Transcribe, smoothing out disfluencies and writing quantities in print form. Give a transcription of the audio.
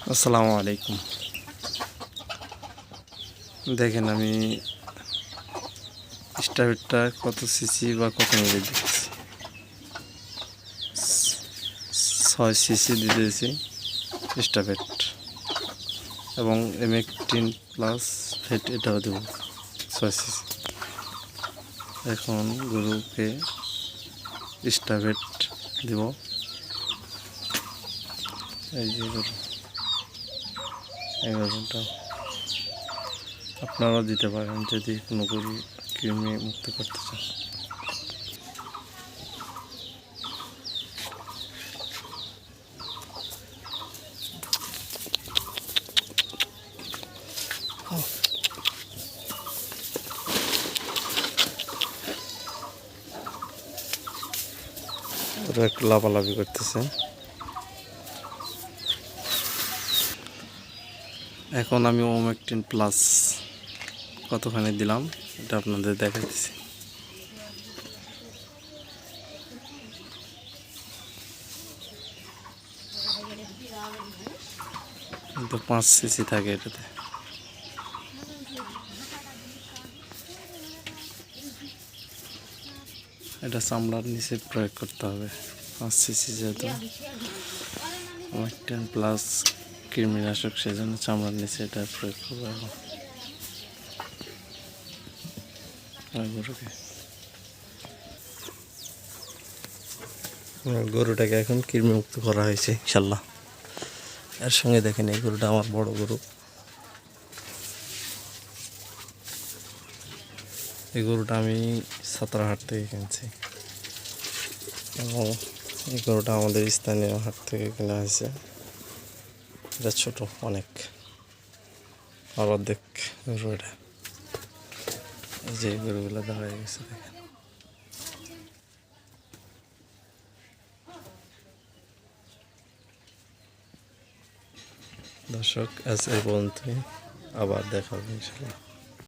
আসসালামু আলাইকুম। দেখেন আমি স্টারটা কত সিসি বা কত মিলি দিচ্ছি। 6 সিসি দিতেছি স্টারভেট এবং M18 প্লাস ফেট এটাও দেব 6 সিসি। এখন গরুকে স্টারভেট দেব। এই যে গরু, এই গরুটা আপনারাও দিতে পারেন যদি কোনো গরু কৃমি মুক্ত করতে চান। ওরা একটু লাফালাফি করতেছে। এখন আমি M18 প্লাস কতখানি দিলাম এটা আপনাদের দেখাইতেছি। কিন্তু 5 সিসি থাকে এটাতে। এটা চামড়ার নিচে প্রয়োগ করতে হবে 5 সিসি, যেহেতু M18 প্লাস কৃমিনাশক, সেজন্য চামড়ার নিচে এটা প্রয়োগ করবো। গরুটাকে এখন কৃমিমুক্ত করা হয়েছে ইনশাল্লাহ। এর সঙ্গে দেখেন এই গরুটা আমার বড় গরু। এই গরুটা আমি সাতরাহাট থেকে কিনছি এবং এই গরুটা আমাদের স্থানীয় হাট থেকে কেনা হয়েছে। এটা ছোট অনেক, আবার দেখ গরু এটা। এই যে গরুগুলো দাঁড়ায় গেছে দেখেন। দর্শক আজ এই পর্যন্তই, আবার দেখা হবে ইনশাল্লাহ।